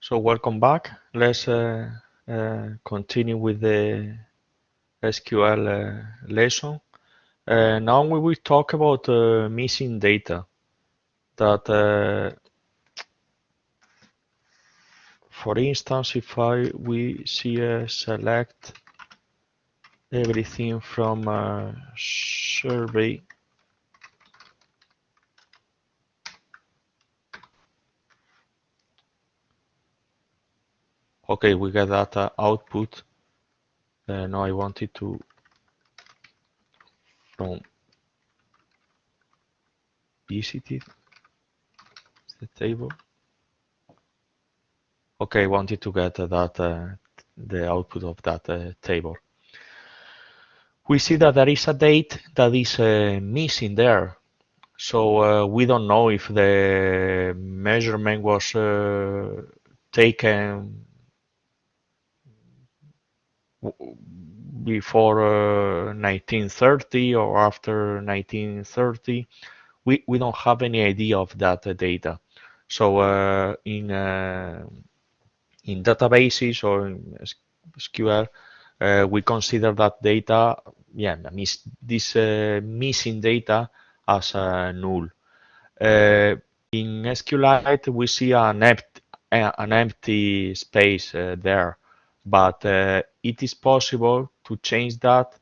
So welcome back. Let's continue with the SQL lesson. Now we will talk about missing data. That, for instance, if we see select everything from survey. Okay, we get that output. Now I wanted to from visited the table. Okay, I wanted to get that the output of that table. We see that there is a date that is missing there. So we don't know if the measurement was taken before 1930 or after 1930. We don't have any idea of that data. So in databases or in SQL, we consider that data, this missing data as null. In SQLite, we see an empty space there, but it is possible to change that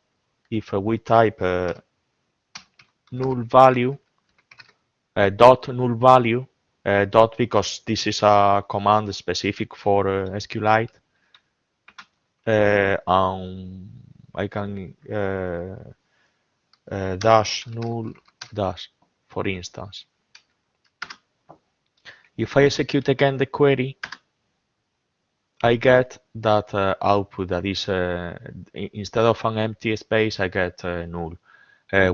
if we type null value, dot null value, dot because this is a command specific for SQLite. I can dash null dash, for instance. If I execute again the query, I get that output that is, instead of an empty space, I get null.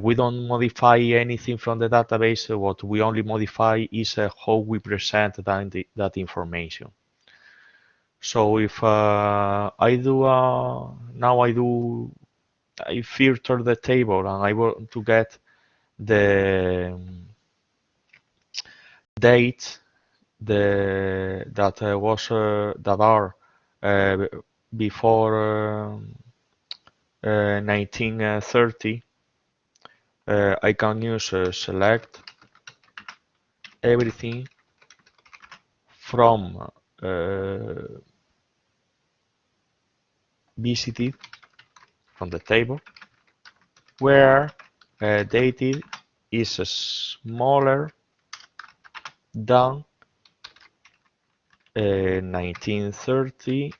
We don't modify anything from the database. What we only modify is how we present that information. So if I filter the table and I want to get the dates that are before 1930, I can use select everything from visited from the table where dated is smaller than 1930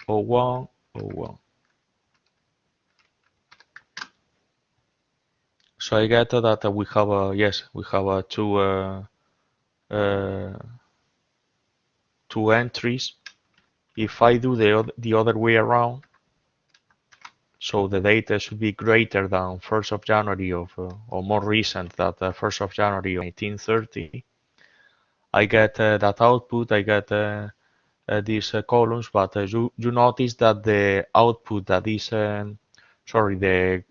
01 01. So I get that we have two entries. If I do the other way around, so the data should be greater than 1st of January of or more recent than 1st of January of 1930. I get that output. I get these columns, but you notice that the output that is sorry, the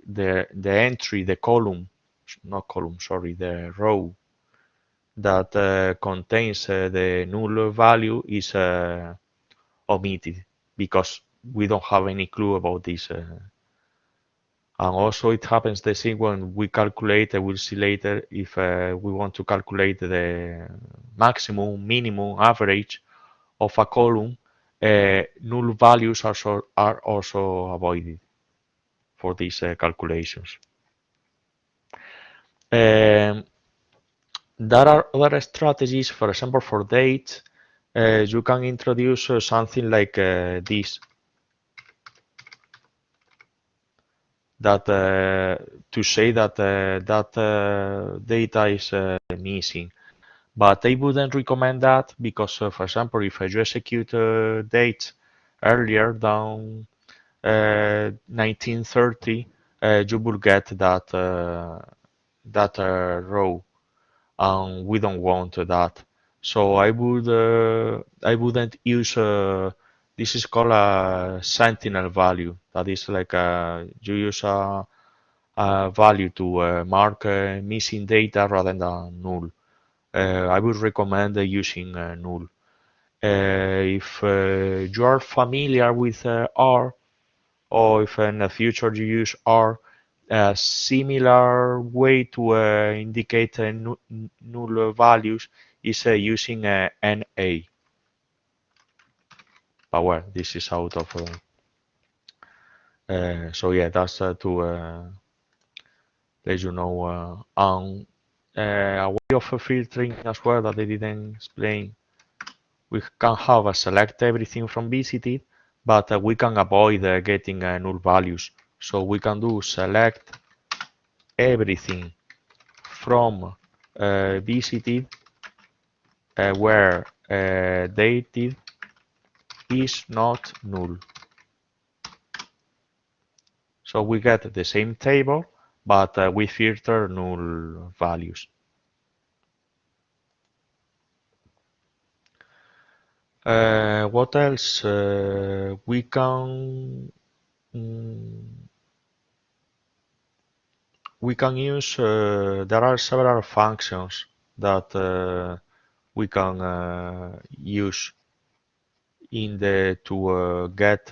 entry, the column, not column, sorry, the row that contains the null value is omitted because we don't have any clue about this. And also it happens the same when we calculate, we'll see later, if we want to calculate the maximum, minimum, average of a column, null values are also avoided for these calculations. There are other strategies, for example, for dates, you can introduce something like this. That to say that that data is missing, but I wouldn't recommend that because, for example, if you execute dates earlier than 1930, you will get that row, and we don't want that. So I wouldn't use this is called a sentinel value. That is like you use a value to mark missing data rather than null. I would recommend using null. If you are familiar with R, or if in the future you use R, a similar way to indicate null values is using NA. But well, this is out of. So yeah, that's to let you know. A way of filtering as well that I didn't explain. We can have a select everything from visited, but we can avoid getting null values. So we can do select everything from visited where dated is not null. So we get the same table, but we filter null values. What else? We can use. There are several functions that we can use in the to get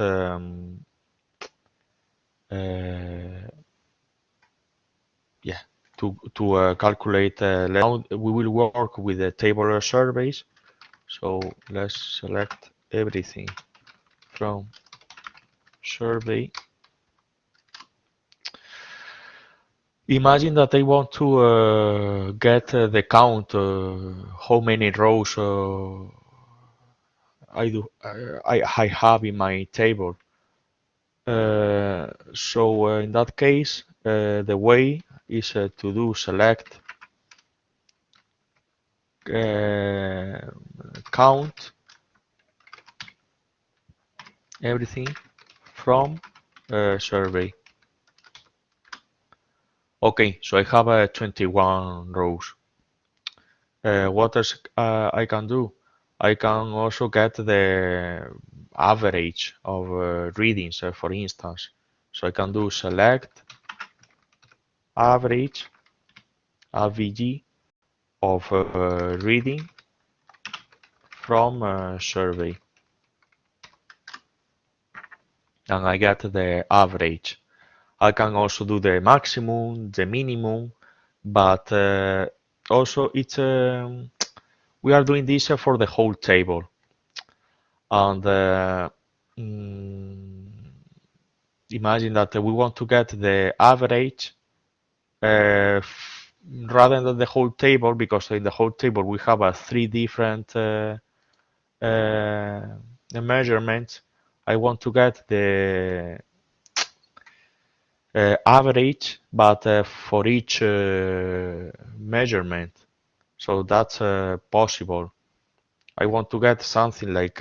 yeah, to calculate. Now we will work with the table surveys. So let's select everything from survey. Imagine that I want to get the count, how many rows I have in my table. So in that case, the way is to do select count everything from survey. Okay, so I have 21 rows. What else I can do? I can also get the average of readings, for instance. So I can do select average AVG of reading from survey, and I get the average. I can also do the maximum, the minimum, but also it's we are doing this for the whole table, and imagine that we want to get the average rather than the whole table, because in the whole table we have three different measurements. I want to get the average, but for each measurement. So that's possible. I want to get something like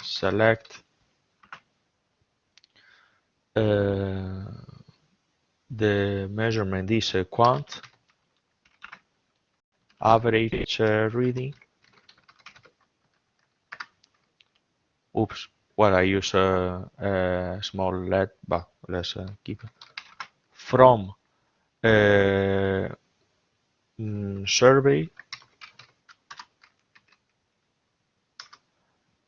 select the measurement is quant average reading. Oops, well, I use a small let, but let's keep it. From survey,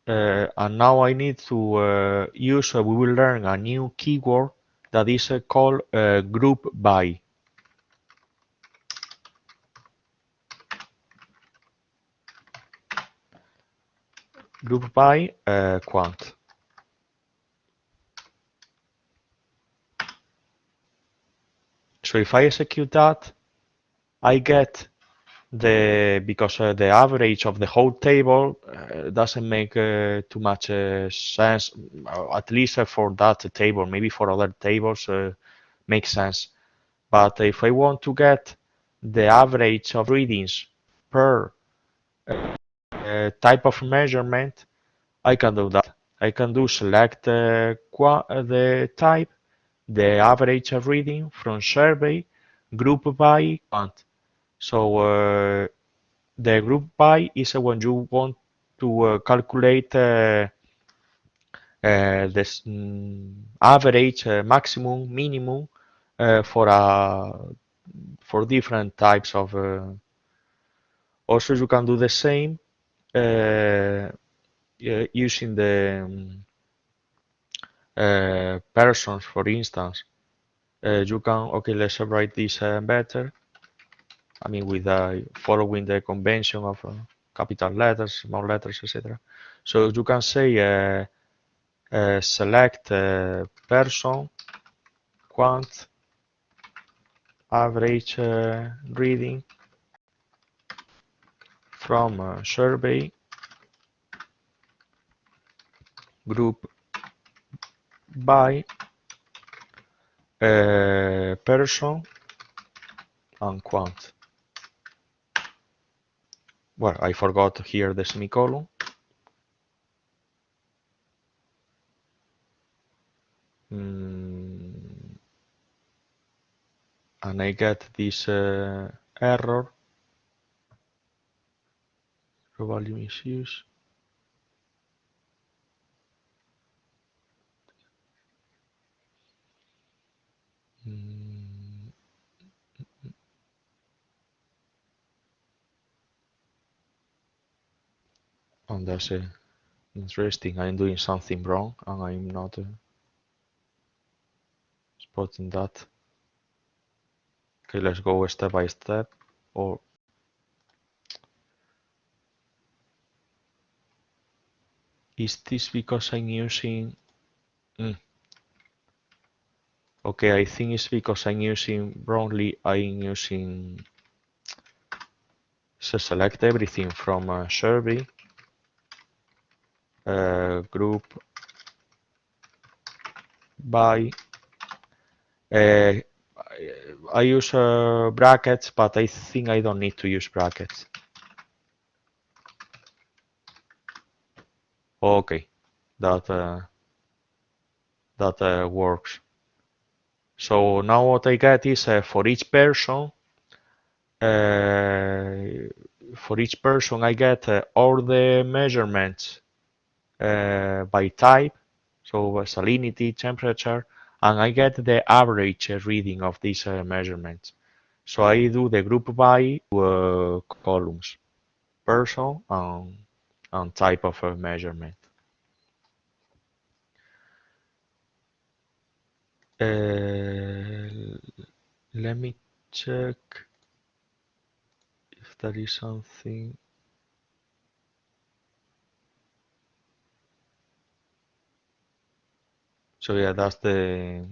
and now I need to use, we will learn a new keyword that is called GroupBy. GroupBy quant. So if I execute that, I get because the average of the whole table doesn't make too much sense, at least for that table. Maybe for other tables makes sense. But if I want to get the average of readings per type of measurement, I can do that. I can do select the type, the average of reading from survey, group by quant. So the group by is when you want to calculate this average, maximum, minimum for different types of. Also, you can do the same using the persons, for instance, you can, okay, let's write this better. I mean, with following the convention of capital letters, small letters, etc. So you can say select person quant average reading from survey group by person and quant. Well, I forgot here the semicolon. And I get this error, value misuse. And that's interesting. I'm doing something wrong and I'm not spotting that. Okay, let's go step by step. Or is this because I'm using... Okay, I think it's because I'm using wrongly. I'm using select everything from survey group by. I use brackets, but I think I don't need to use brackets. Okay, that works. So now what I get is for each person I get all the measurements by type, so salinity, temperature, and I get the average reading of these measurements. So I do the group by columns, person and type of measurement. Let me check if there is something. So yeah, that's the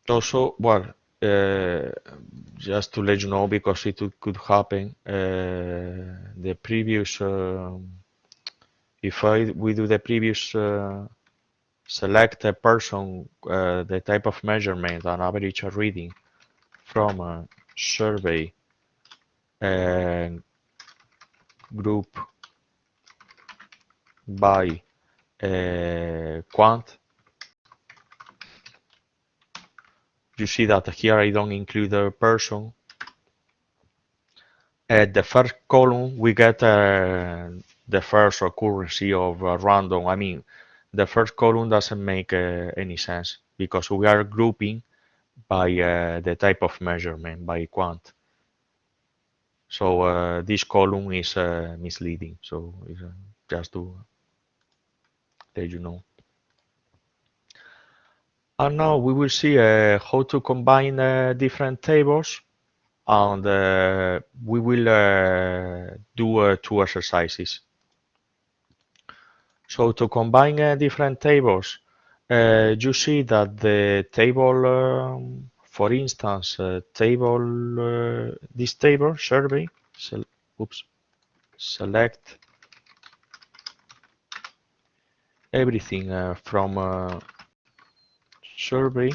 also, well, just to let you know, because it could happen, the previous if we do the previous select a person, the type of measurement and average reading from a survey group by quant. You see that here I don't include a person. At the first column, we get the first occurrence of random. I mean, the first column doesn't make any sense because we are grouping by the type of measurement, by quant. So this column is misleading. So it's, just to let you know. And now we will see how to combine different tables, and we will do 2 exercises. So to combine different tables, you see that the table, for instance, this table survey, select everything from survey.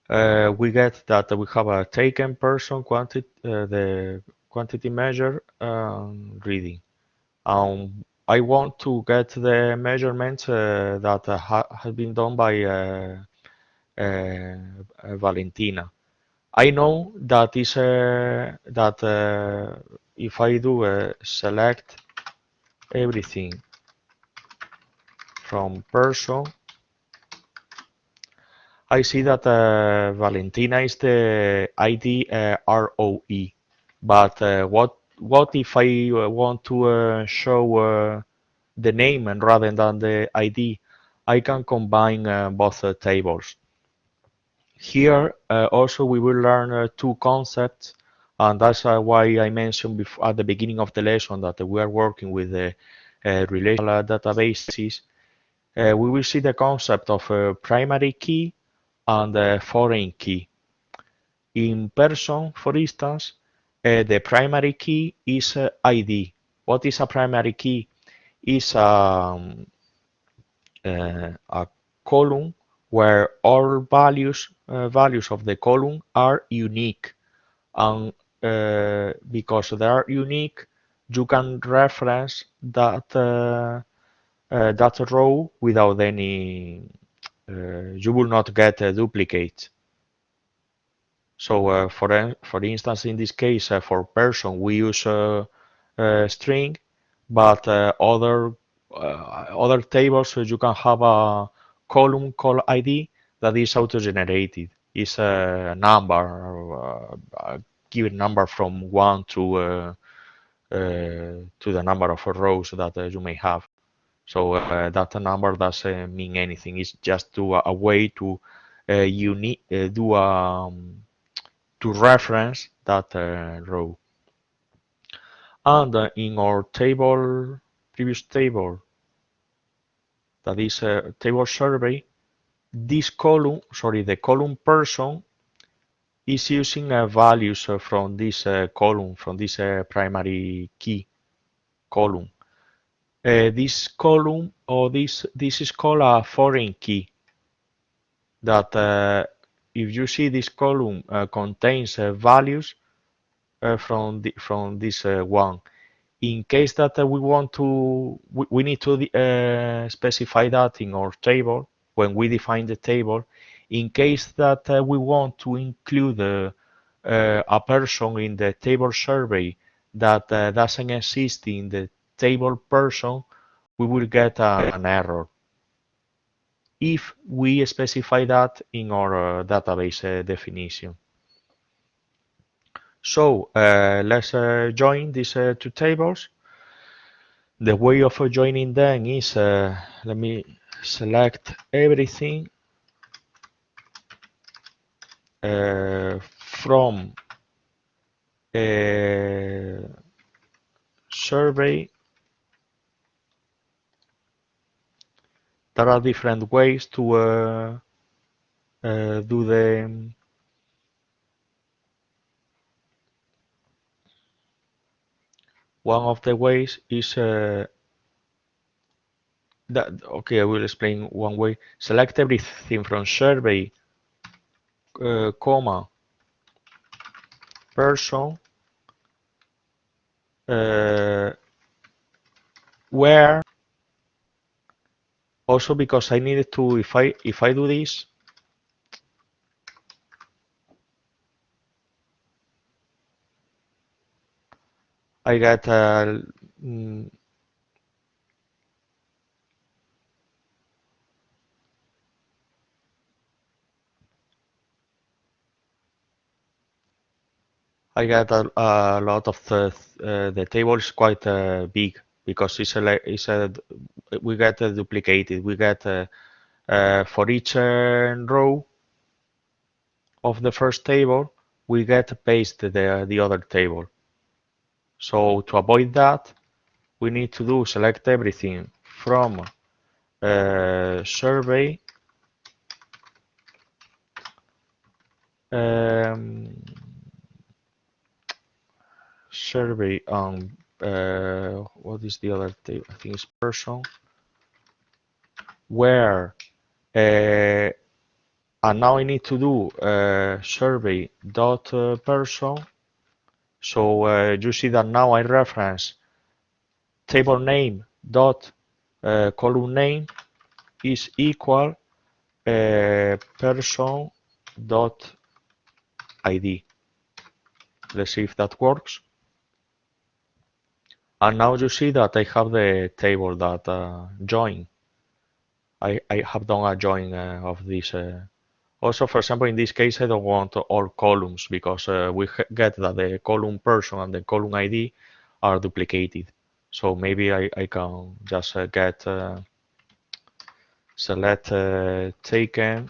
We get that we have a taken person quantity, the quantity measure reading. I want to get the measurements that have been done by Valentina. I know that is that if I do select everything from person, I see that Valentina is the ID ROE, but what if I want to show the name and rather than the ID? I can combine both tables. Here also we will learn two concepts, and that's why I mentioned before, at the beginning of the lesson that we are working with the relational databases. We will see the concept of primary key and foreign key. In person, for instance, the primary key is ID. What is a primary key? Is a column where all values of the column are unique, and because they are unique, you can reference that row without any. You will not get a duplicate. So for instance, in this case, for person, we use string, but other tables, you can have a column called ID that is auto-generated. It's a number, a given number from 1 to the number of rows that you may have. So that number doesn't mean anything. It's just a way to do to reference that row. And in our previous table, that is table survey, this column, sorry, the column person is using values from this column, from this primary key column. This column, or this is called a foreign key. That if you see this column contains values from this one. In case that we need to specify that in our table when we define the table. In case that we want to include a person in the table survey that doesn't exist in the table person, we will get an error if we specify that in our database definition. So let's join these two tables. The way of joining them is, let me select everything from survey. There are different ways to do the one of the ways is that, okay, I will explain one way. Select everything from survey, comma, person, where, also because I needed to, if I do this, I get I get a lot of the table is quite big because we get duplicated. We get for each row of the first table, we get pasted the other table. So to avoid that, we need to do select everything from survey, survey on what is the other table? I think it's person, where and now I need to do survey dot person. So you see that now I reference table name dot column name is equal person dot ID. Let's see if that works. And now you see that I have the table that join. I have done a join of this Also, for example, in this case, I don't want all columns because we get that the column person and the column ID are duplicated. So maybe I can just get select taken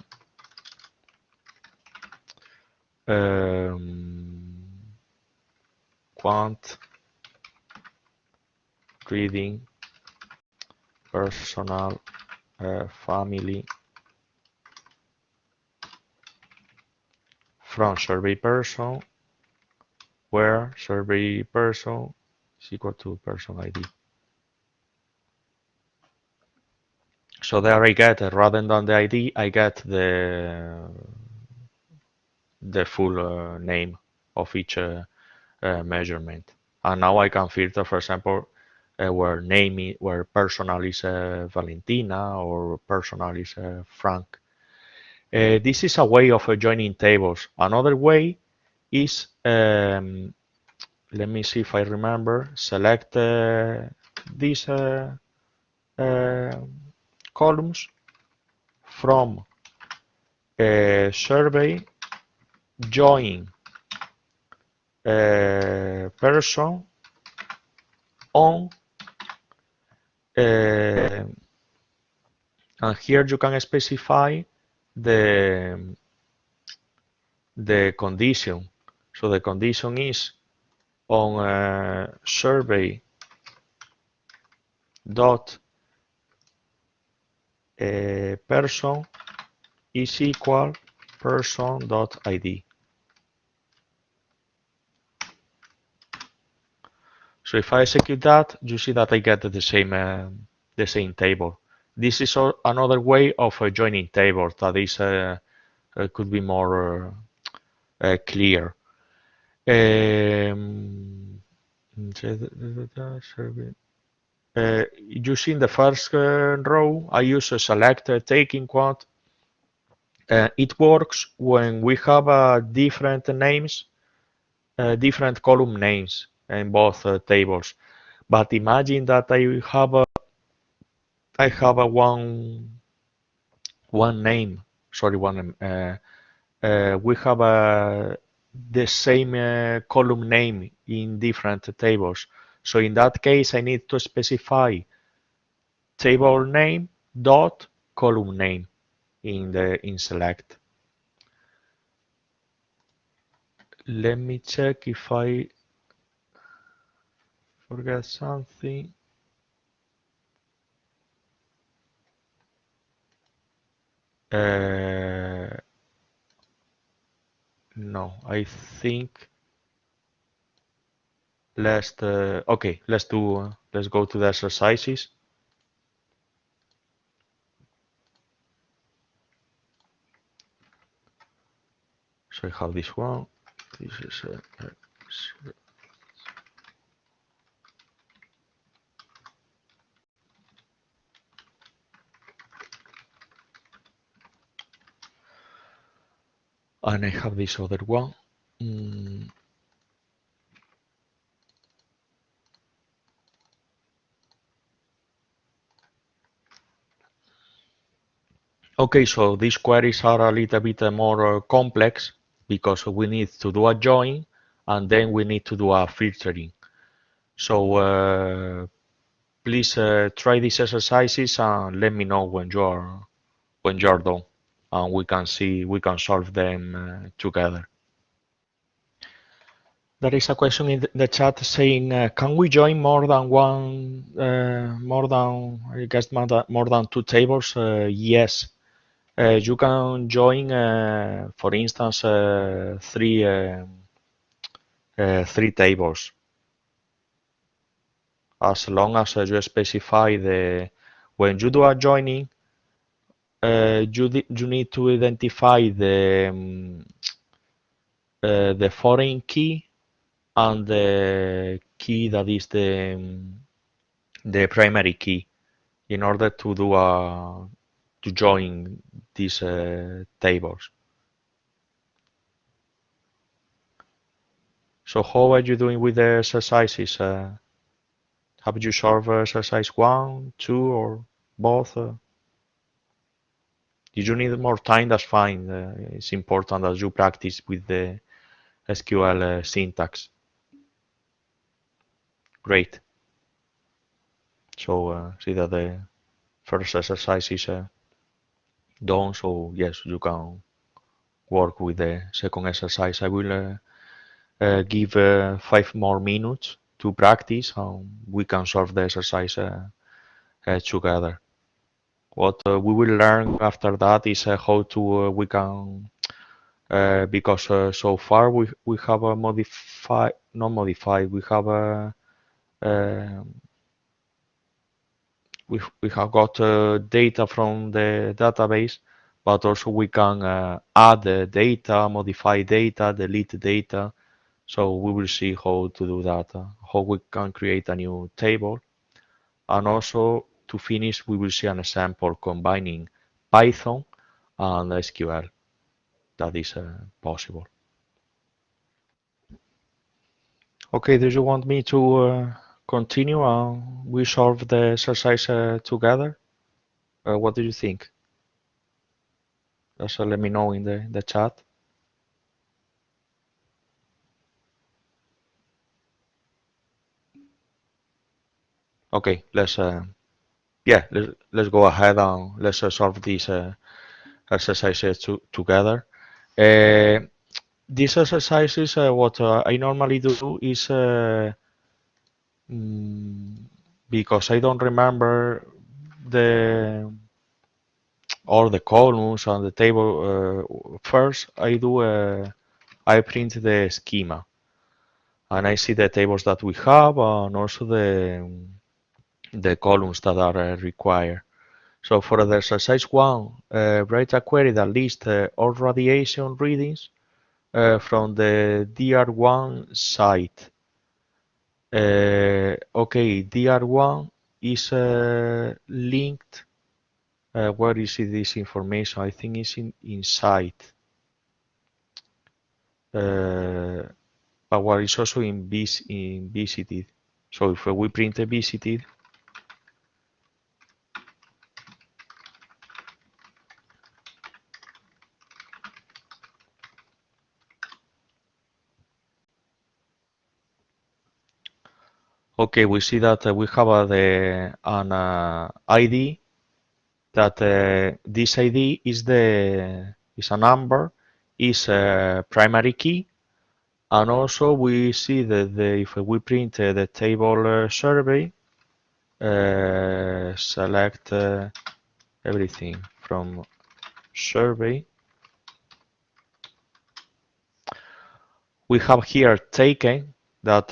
quant reading personal family from survey person where survey person is equal to person ID. So there I get, rather than the ID, I get the full name of each measurement. And now I can filter, for example, where personal is Valentina or personal is Frank. This is a way of joining tables. Another way is, let me see if I remember, select these columns from survey join person on, and here you can specify the condition. So the condition is on survey dot person is equal person dot ID. So if I execute that, you see that I get the same table. This is another way of joining tables that is could be more clear. Using the first row, I use a select taking quant. It works when we have different names, different column names in both tables. But imagine that I have a one name. Sorry, one. We have the same column name in different tables. So in that case, I need to specify table name dot column name in select. Let me check if I forget something. No, I think okay, let's go to the exercises. So I have this one. This is and I have this other one. Okay, so these queries are a little bit more complex because we need to do a join and then we need to do a filtering. So please try these exercises and let me know when you're done, and we can solve them together. There is a question in the chat saying, can we join more than one, I guess more than two tables? Yes. You can join, for instance, three tables, as long as you specify when you do a joining, you need to identify the foreign key and the key that is the primary key in order to join these tables. So how are you doing with the exercises? Have you solved exercise 1, 2, or both? If you need more time, that's fine. It's important that you practice with the SQL syntax. Great. So see that the first exercise is done. So yes, you can work with the second exercise. I will give 5 more minutes to practice, and we can solve the exercise together. What we will learn after that is how to we can because so far we have a modify not modified we have a we have got data from the database, but also we can add data, modify data, delete data. So we will see how to do that, how we can create a new table. And also to finish, we will see an example combining Python and SQL. That is possible. Okay, do you want me to continue and we solve the exercise together? What do you think? Just let me know in the chat. Okay, let's go ahead and let's solve this exercise together. Uh, This exercise is what I normally do is because I don't remember the all the columns and the table. First, I print the schema and I see the tables that we have and also the columns that are required. So for the exercise one, write a query that lists all radiation readings from the DR1 site. Okay, DR1 is linked. Where is this information? I think it's inside. But what is also in visited. So if we print a visited, okay, we see that we have an ID that this ID is a number, is a primary key, and also we see that if we print the table survey, select everything from survey. We have here taken that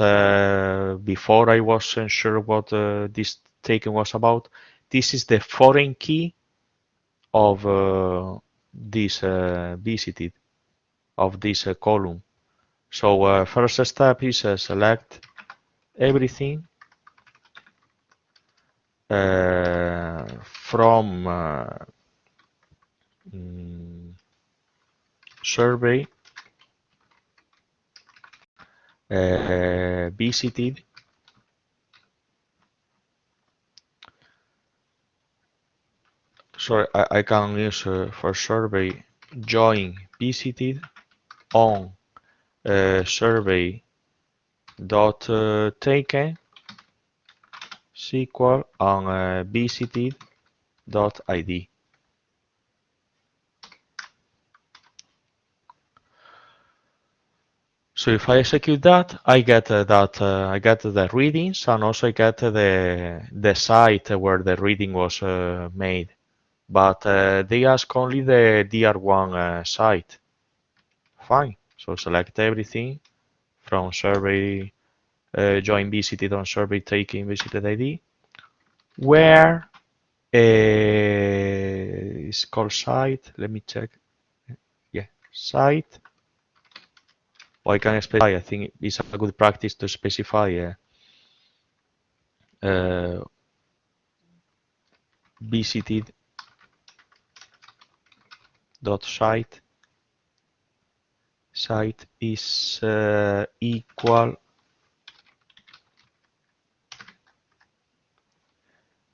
before I wasn't sure what this taken was about. This is the foreign key of this visited of this column. So first step is select everything from survey visited. So I can use for survey join visited on survey dot taken SQL and visited dot ID. So if I execute that, I get I get the readings and also I get the site where the reading was made. But they ask only the DR1 site. Fine. So select everything from survey join visited on survey taking visited ID. Where is called site. Let me check. Yeah, site. Or I can specify. I think it's a good practice to specify visited dot site. Site is equal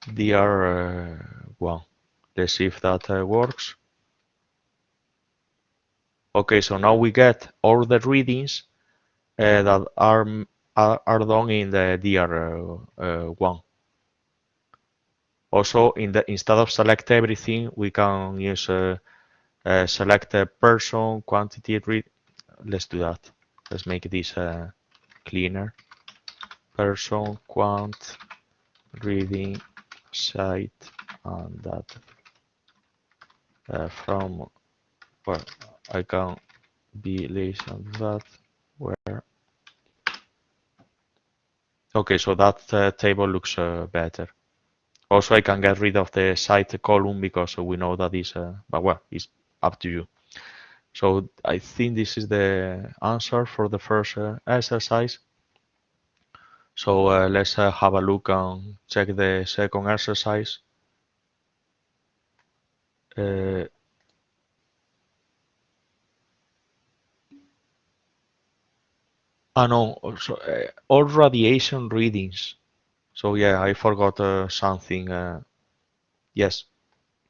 dr1. Let's see if that works. Okay, so now we get all the readings that are done in the DR1. Also, instead of select everything, we can use select a person, quantity, read. Let's do that. Let's make this cleaner. Person, quant, reading, site, and that from, well, I can be less than that, where, okay, so that table looks better. Also, I can get rid of the site column because we know that is, but well, it's up to you. So I think this is the answer for the first exercise. So let's have a look and check the second exercise. No, so, all radiation readings. So yeah, I forgot something. Yes,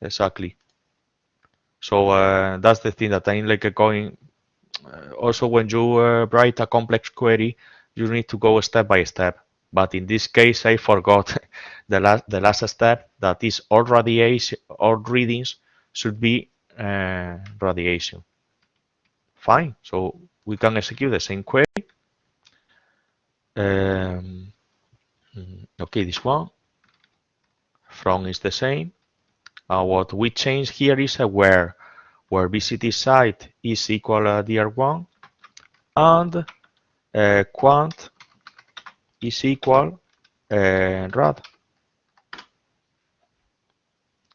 exactly. So that's the thing that I'm like going. Also, when you write a complex query, you need to go step by step. But in this case, I forgot the last step. That is all radiation, all readings should be radiation. Fine. So we can execute the same query. Um, okay, this one. From is the same. What we change here is where visited site is equal dir1 and quant is equal rad.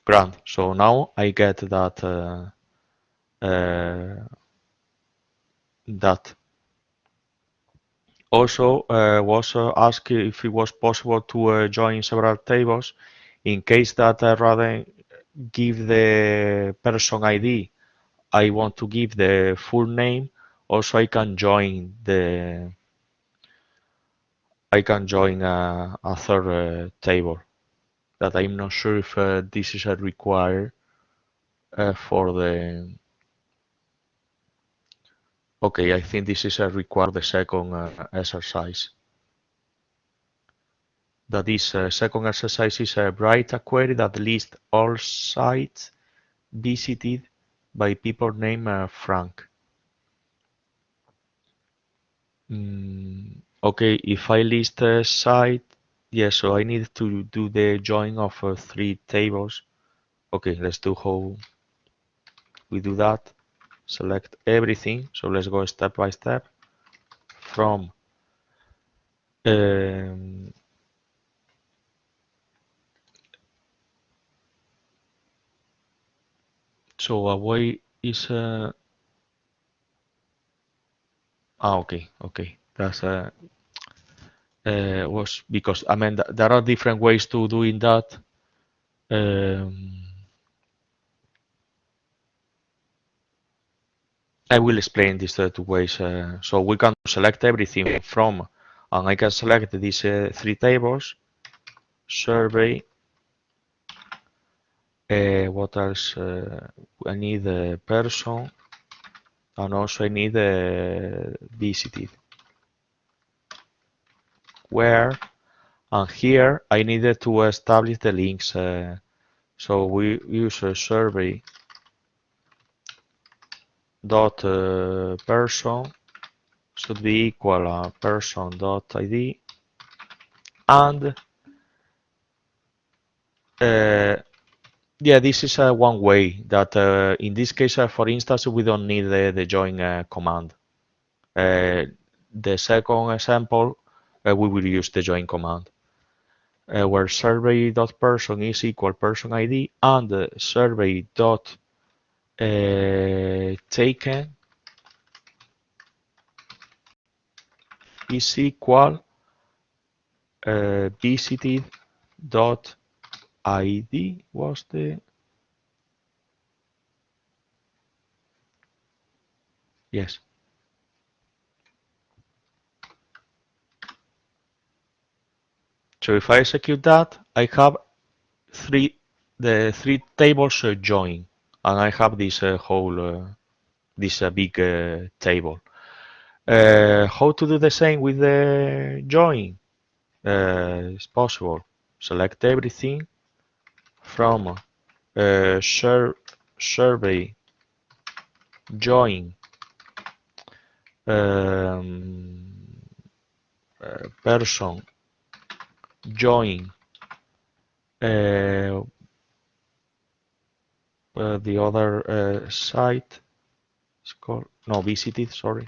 Grand. So now I get that that. Also was asked if it was possible to join several tables in case that rather give the person ID, I want to give the full name. Also, I can join a third table that I'm not sure if this is required for the. Okay, I think this is required the second exercise. That is, second exercise is write a query that lists all sites visited by people named Frank. Okay, if I list a site, yeah, so I need to do the join of 3 tables. Okay, let's do how we do that. Select everything. So let's go step by step. From so away is okay. That's was because I mean there are different ways to doing that. I will explain these 2 ways. So we can select everything from, and I can select these 3 tables. Survey. What else? I need a person, and also I need a visited. Where, and here I needed to establish the links. So we use a survey dot person should be equal person dot id, and yeah, this is one way that in this case, for instance, we don't need the join command. The second example, we will use the join command, where survey.person is equal person ID and survey.taken is equal visited.id was the. Yes. So if I execute that, I have the 3 tables join, and I have this whole this big table. How to do the same with the join? It's possible. Select everything from survey join person join the other site. It's called no visited. Sorry.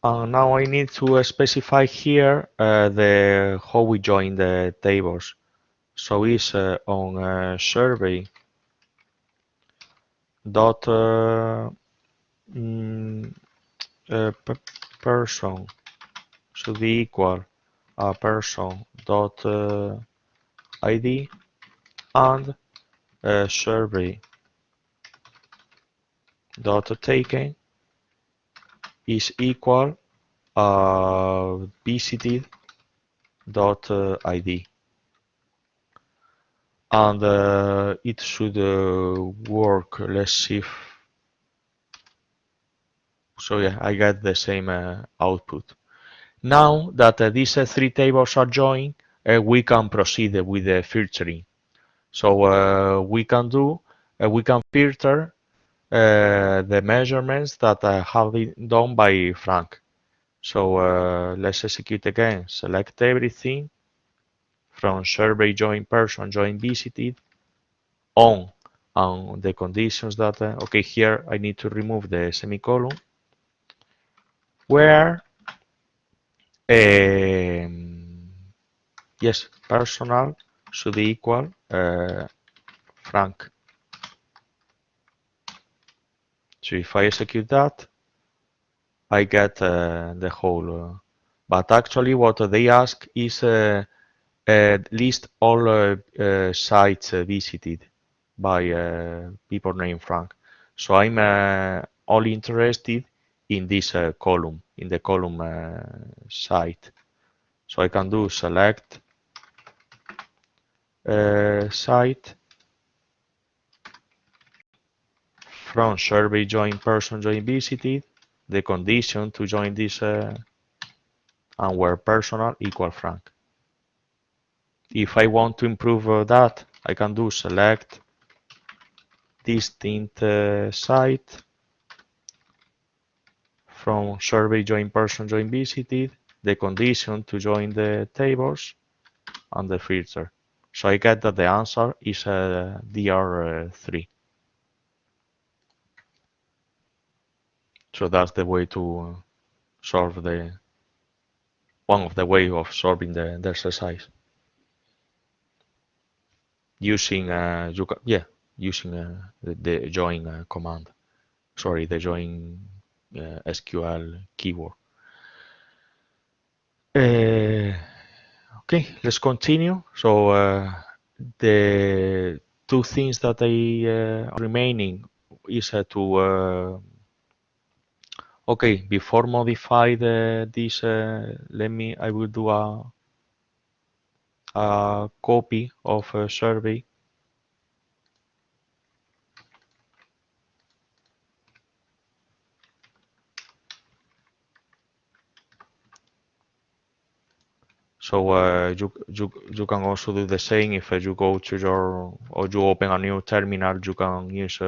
Now I need to specify here the how we join the tables. So it's on survey dot mm, person should be equal a person dot id and survey dot taken is equal visited dot id, and it should work. Let's see if, so yeah, I get the same output. Now that these three tables are joined, we can proceed with the filtering. So we can filter the measurements that have been done by Frank. So let's execute again. Select everything from survey join person join visited on and the conditions that okay, here I need to remove the semicolon where yes, personal should be equal Frank. So if I execute that, I get the whole. But actually, what they ask is list all sites visited by people named Frank. So I'm only interested in this column, in the column site. So I can do select site from survey join person join visited, the condition to join this and where personal equal Frank. If I want to improve that, I can do select distinct site from survey join person join visited, the condition to join the tables, and the filter. So I get that the answer is DR3. So that's the way to solve one of the way of solving the exercise using using the join command. Sorry, the join SQL keyword. Okay, let's continue. So the two things that are remaining is to okay, before modify this, I will do a copy of a survey. So you can also do the same if you go to your or you open a new terminal. You can use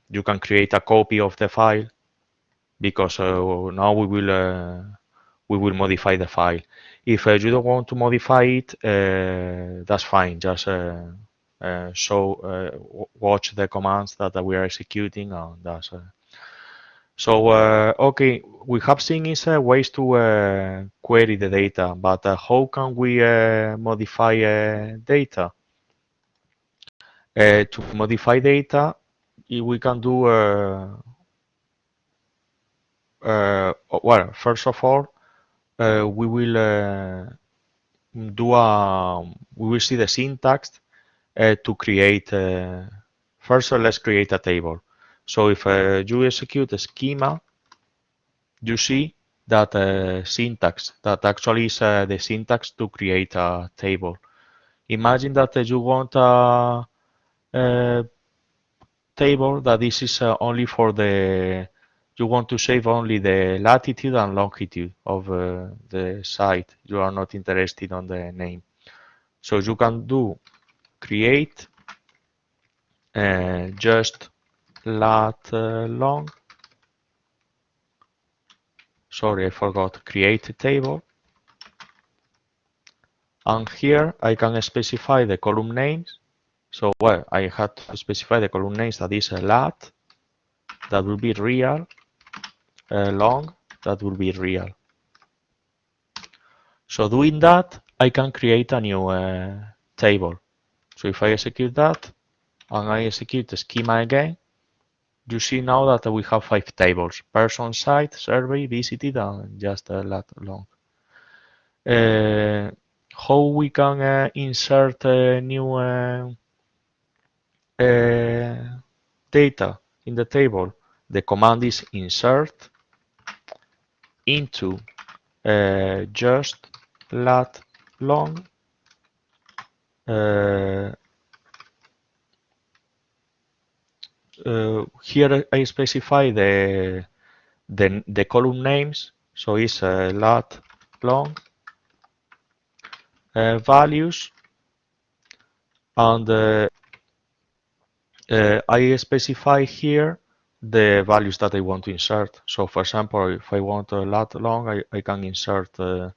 you can create a copy of the file because now we will modify the file. If you don't want to modify it, that's fine. Just watch the commands that we are executing, and that's. So okay, we have seen is ways to query the data, but how can we modify data? To modify data, we can do well. First of all, we will we will see the syntax to create. First, let's create a table. So if you execute a schema, you see that syntax that actually is the syntax to create a table. Imagine that you want a table that this is only for you want to save only the latitude and longitude of the site. You are not interested on the name. So you can do create just lat long. Sorry, I forgot. Create a table. And here I can specify the column names. So, well, I had to specify the column names that is a lat, that will be real, long, that will be real. So doing that, I can create a new table. So if I execute that, and I execute the schema again, you see now that we have 5 tables: person, site, survey, visited, and just lat long. How we can insert new data in the table? The command is insert into just lat long here I specify the column names, so it's lat long values, and I specify here the values that I want to insert. So for example, if I want a lat long, I can insert I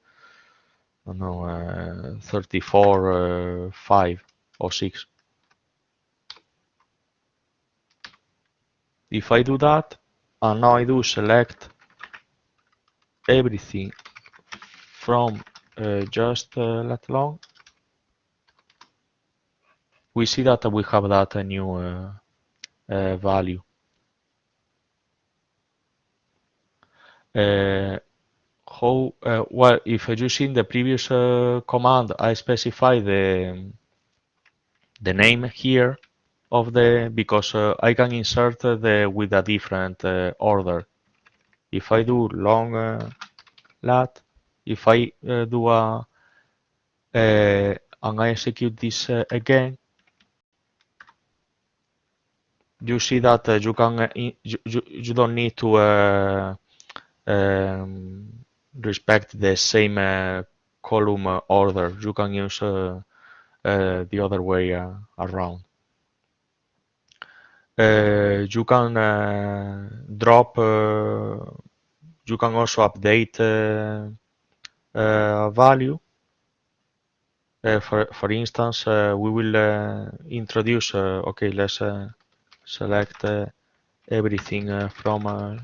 don't know 34 5 or 6. If I do that, and now I do select everything from just lat long, we see that we have that new value. Well, if using the previous command, I specify the name here of because I can insert with a different order. If I do long lat, if I do and I execute this again, you see that you don't need to respect the same column order. You can use the other way around. You can drop. You can also update value. For instance, we will introduce. Okay, let's select everything from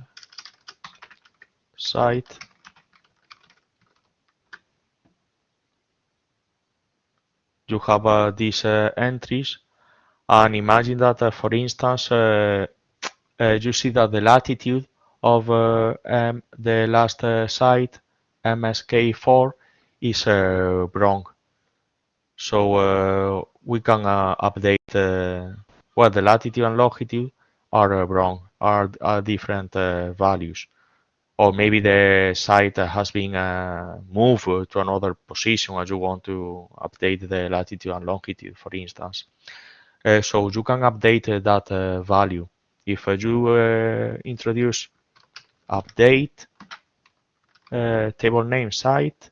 site. You have these entries, and imagine that, for instance, you see that the latitude of the last site, MSK4, is wrong. So we can update. Well, the latitude and longitude are wrong, are different values. Or maybe the site has been moved to another position and you want to update the latitude and longitude, for instance. So you can update that value. If you introduce update table name site,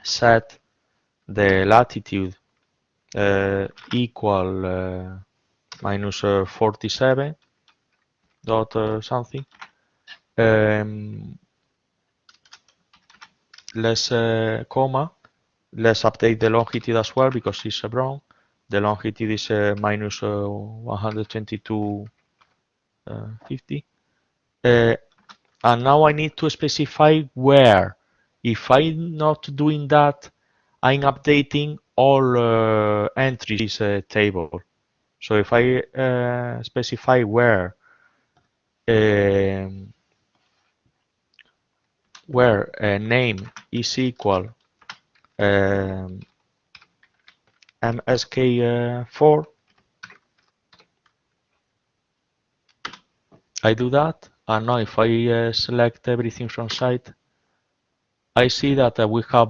set the latitude equal minus 47 dot something. Let's comma. Let's update the longitude as well because it's wrong. The longitude is minus 122.50. And now I need to specify where. If I'm not doing that, I'm updating all entries table. So if I specify where name is equal MSK4, I do that, and now if I select everything from site, I see that we have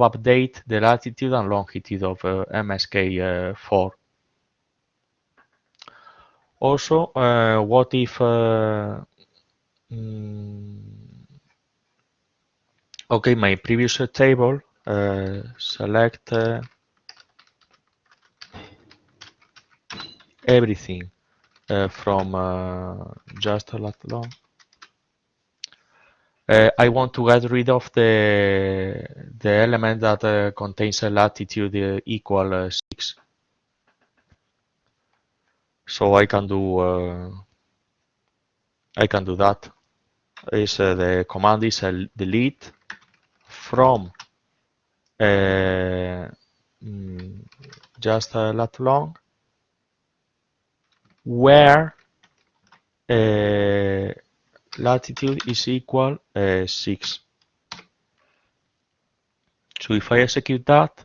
update the latitude and longitude of MSK4. Also, what if okay, my previous table select everything from just a lot long. I want to get rid of the element that contains a latitude equal 6. So I can do that. Is the command is delete from just a lat long where latitude is equal 6. So if I execute that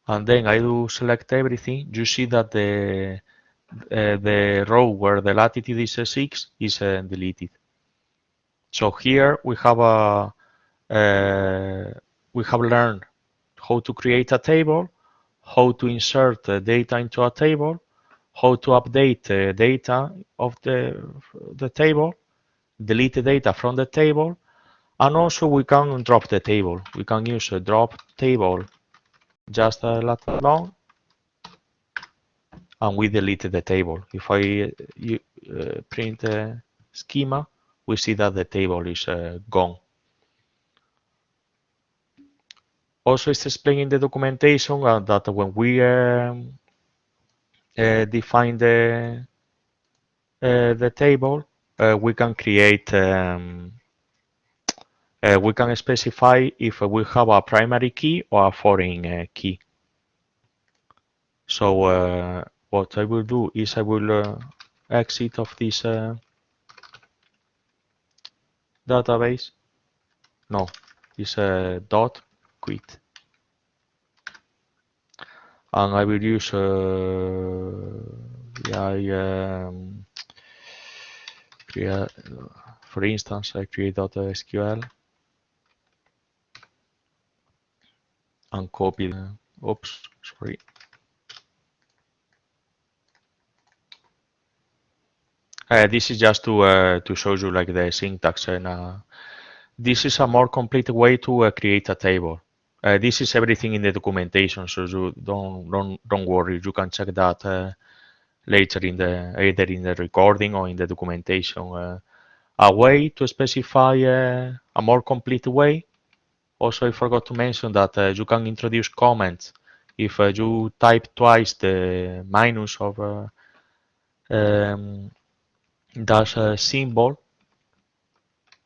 and then I do select everything, you see that the row where the latitude is 6 is deleted. So here we have learned how to create a table, how to insert data into a table, how to update data of the table, delete the data from the table, and also we can drop the table. We can use a drop table just a lat long, and we delete the table. If I print a schema, we see that the table is gone. Also, it's explained in the documentation that when we define the table, we can create we can specify if we have a primary key or a foreign key. So what I will do is I will exit of this database. No, it's dot quit, and I will use for instance, I create .sql and copy the, oops, sorry. This is just to show you like the syntax, and this is a more complete way to create a table. This is everything in the documentation, so you don't worry. You can check that later in the either in the recording or in the documentation. A way to specify a more complete way. Also, I forgot to mention that you can introduce comments. If you type twice the minus of dash symbol,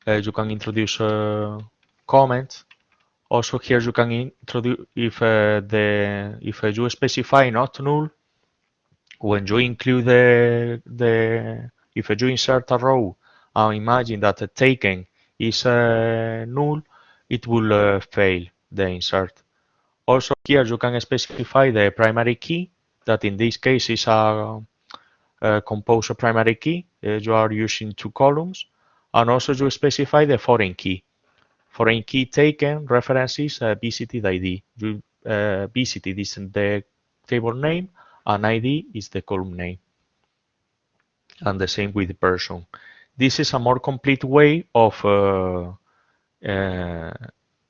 you can introduce comments. Also, here you can introduce if you specify not null, when you include if you insert a row and imagine that the taken is null, it will fail the insert. Also here you can specify the primary key, that in this case is a composer primary key. You are using 2 columns, and also you specify the foreign key. Foreign key taken references visited ID. You visited is the table name, and ID is the column name. And the same with person. This is a more complete way of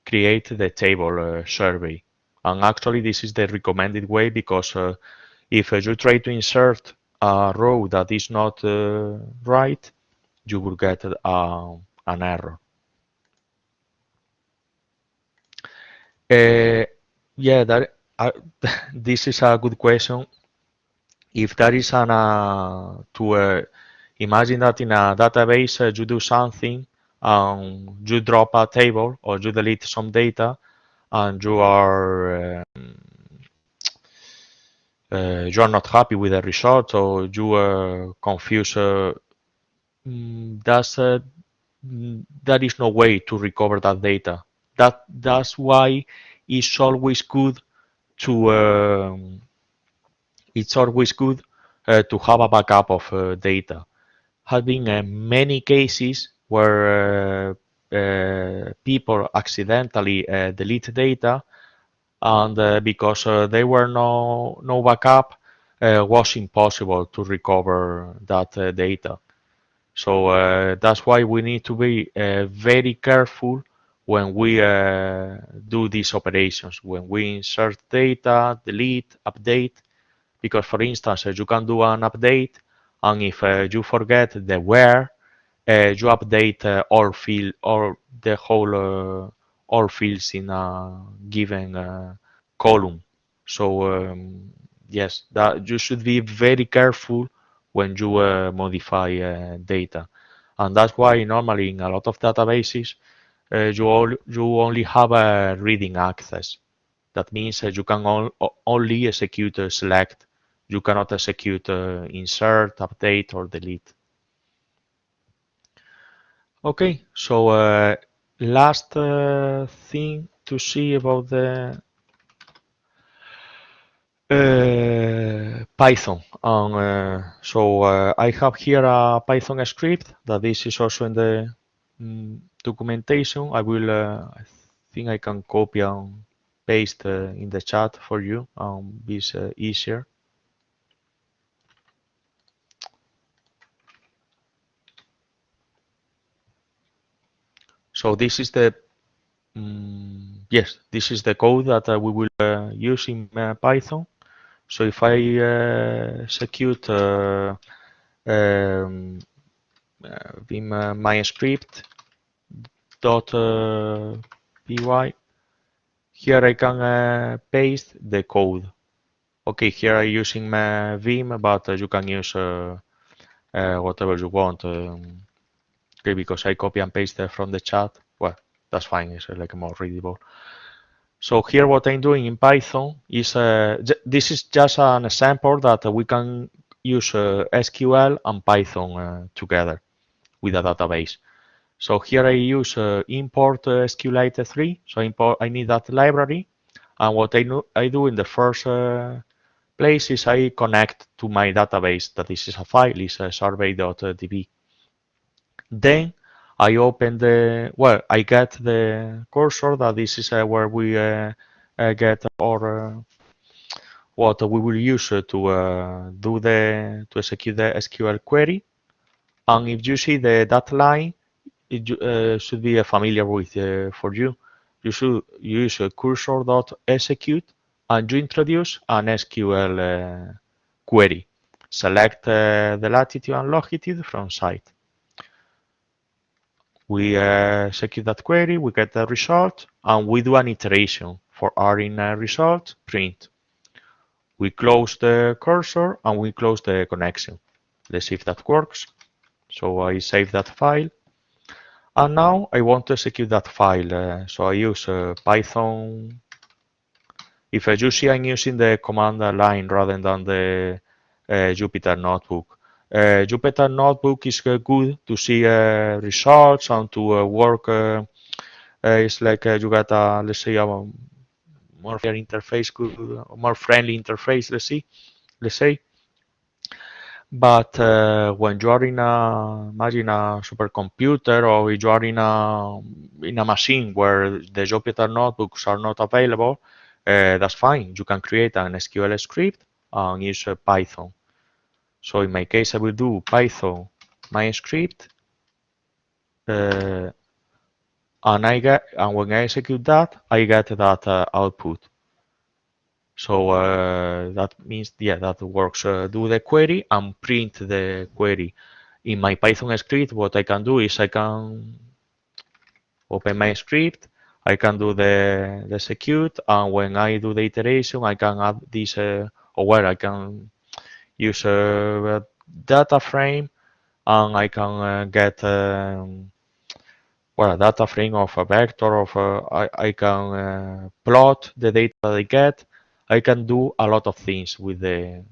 create the table survey. And actually this is the recommended way, because if you try to insert a row that is not right, you will get an error. Yeah, this is a good question. If there is to imagine that in a database you do something, you drop a table or you delete some data, and you are not happy with the result, or you confuse. There is no way to recover that data. That's why it's always good to have a backup of data. Have been many cases where people accidentally delete data, and because there were no backup, was impossible to recover that data. So that's why we need to be very careful when we do these operations, when we insert data, delete, update, because for instance, you can do an update, and if you forget the where, you update all the whole all fields in a given column. So yes, that you should be very careful when you modify data, and that's why normally in a lot of databases you only have a reading access. That means you can only execute select. You cannot execute insert, update, or delete. Okay, so last thing to see about the Python. I have here a Python script that this is also in the documentation. I think I can copy and paste in the chat for you. It's easier. So this is the yes, this is the code that we will use in Python. So if I execute um, vim my script dot py, here I can paste the code. Okay, here I'm using my Vim, but you can use whatever you want. Okay, because I copy and paste from the chat. Well, that's fine. It's like more readable. So here what I'm doing in Python is, this is just an example that we can use SQL and Python together with a database. So here I use import SQLite 3. So I need that library. And what I do in the first place is I connect to my database that this is a file, is survey.db. Then I open I get the cursor that this is where we get or what we will use to execute the SQL query. And if you see that line, it should be familiar with for you. You should use cursor.execute and you introduce an SQL query. Select the latitude and longitude from site. We execute that query, we get the result, and we do an iteration for r in result, print. We close the cursor and we close the connection. Let's see if that works. So I save that file. And now I want to execute that file. So I use Python. If you see, I'm using the command line rather than the Jupyter Notebook. Jupyter Notebook is good to see results and to work. It's like you got let's say a more interface, more friendly interface. Let's say. But when you are imagine a supercomputer, or you are in a machine where the Jupyter notebooks are not available, that's fine. You can create an SQL script and use Python. So in my case, I will do Python my script, and when I execute that, I get that output. So that means, yeah, that works. Do the query and print the query. In my Python script, what I can do is I can open my script, I can do the execute, and when I do the iteration, I can add this, or where I can use a data frame, and I can get a data frame of a vector of I can plot the data that I get. I can do a lot of things with the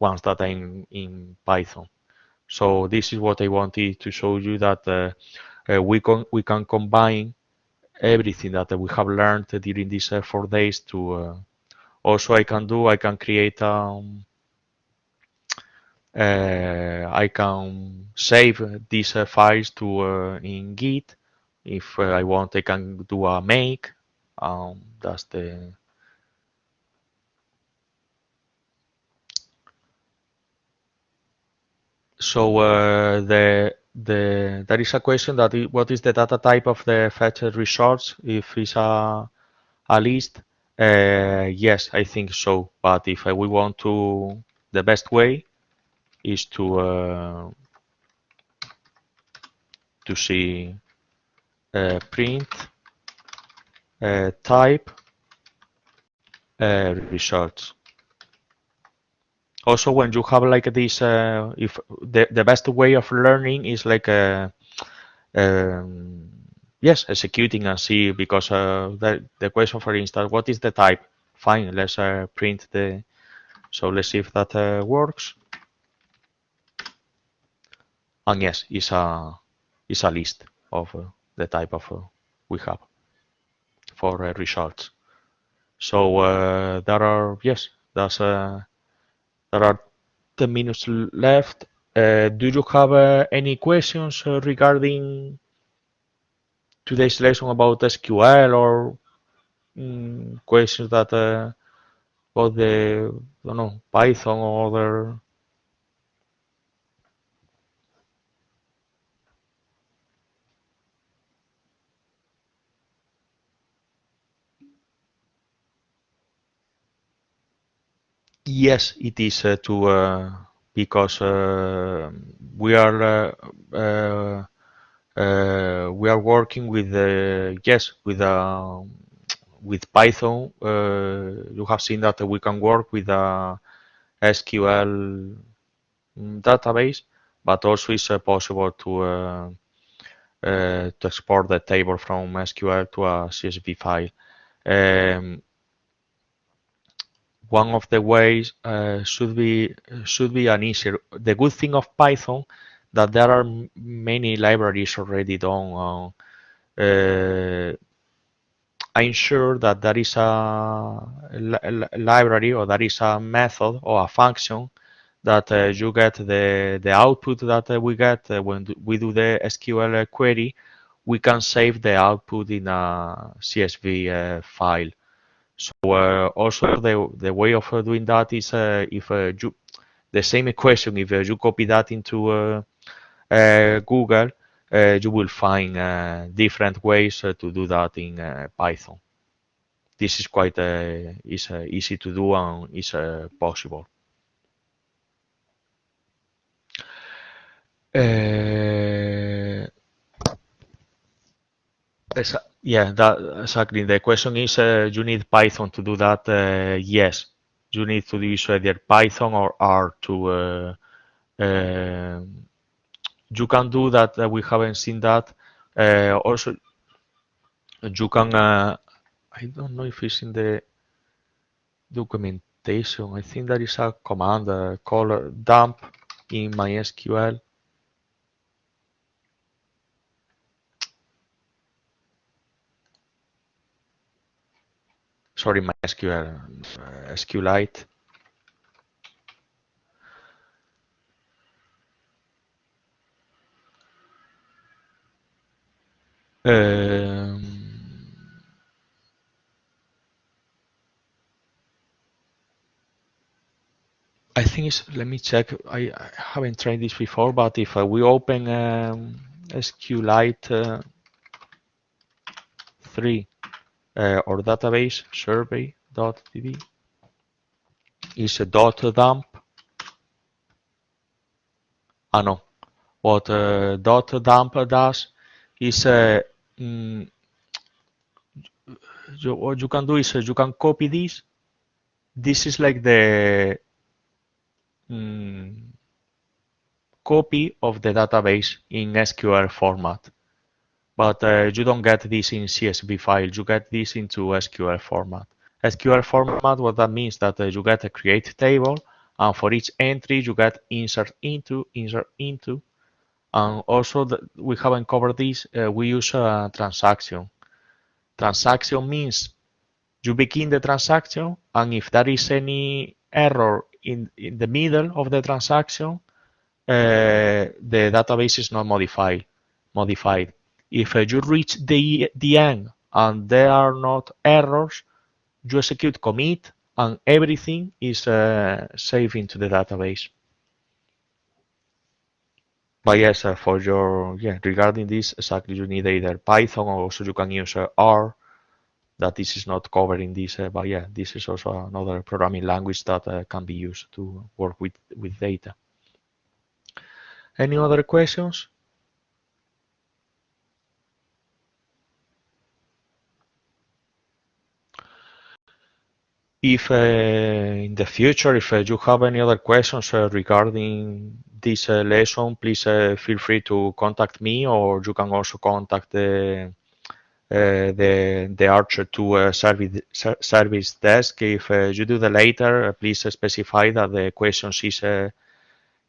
ones that I'm in Python. So this is what I wanted to show you, that we can combine everything that we have learned during these 4 days to also I can create I can save these files to in Git, If I want, I can do a make. That's the So there is a question that what is the data type of the fetched results if it's a list? Yes, I think so. But if we want to, the best way is to see print type results. Also, when you have like this, if the best way of learning is like yes, executing and see, because the question, for instance, what is the type? Fine, let's print the. So let's see if that works. And yes, it's a list of the type of we have for results. So there are, yes, there are 10 minutes left. Do you have any questions regarding today's lesson about SQL, or questions that about the, I don't know, Python or other? Yes, it is to because we are working with yes, with Python. You have seen that we can work with a SQL database, but also it's possible to export the table from SQL to a CSV file. Um, One of the ways should be an easier. The good thing of Python that there are many libraries already done. I'm sure that there is a library, or there is a method or a function that you get the output that we get when we do the SQL query. We can save the output in a CSV file. So also the way of doing that is if you the same equation, if you copy that into Google, you will find different ways to do that in Python. This is quite easy to do and is possible. Uh, yeah, that exactly. The question is, you need Python to do that? Yes, you need to use either Python or R to. You can do that. We haven't seen that. Also, you can. I don't know if it's in the documentation. I think there is a command called dump in MySQL. Sorry, MySQL, SQLite. Um, I think it's, let me check. I haven't tried this before, but if we open SQLite 3 or database survey.db is a .dump. No, what .dump does is what you can do is you can copy this. This is like the copy of the database in SQL format. But you don't get this in CSV file, you get this into SQL format. SQL format, what that means that you get a create table, and for each entry you get insert into, and also we haven't covered this, we use a transaction. Transaction means you begin the transaction, and if there is any error in the middle of the transaction, the database is not modified. If you reach the end and there are not errors, you execute commit and everything is saved into the database. But yes, for your, regarding this, exactly, you need either Python or also you can use R, that this is not covered in this, but yeah, this is also another programming language that can be used to work with data. Any other questions? If in the future, if you have any other questions regarding this lesson, please feel free to contact me, or you can also contact the Archer 2 service desk. If you do the later, please specify that the questions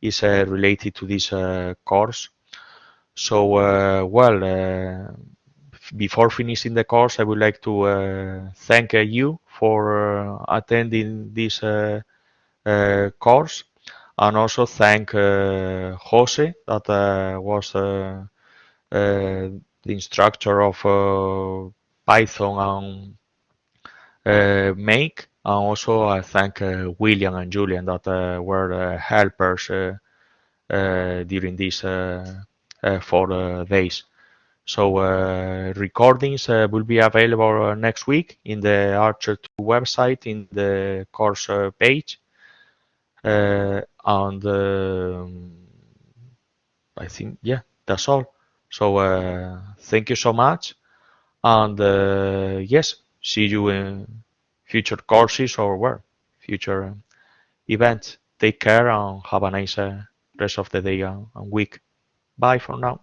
is related to this course. So, before finishing the course, I would like to thank you for attending this course, and also thank Jose, that was the instructor of Python and Make, and also I thank William and Julian, that were helpers during these 4 days. So recordings will be available next week in the Archer 2 website in the course page. And I think, yeah, that's all. So thank you so much. And yes, see you in future courses or future events. Take care and have a nice rest of the day and week. Bye for now.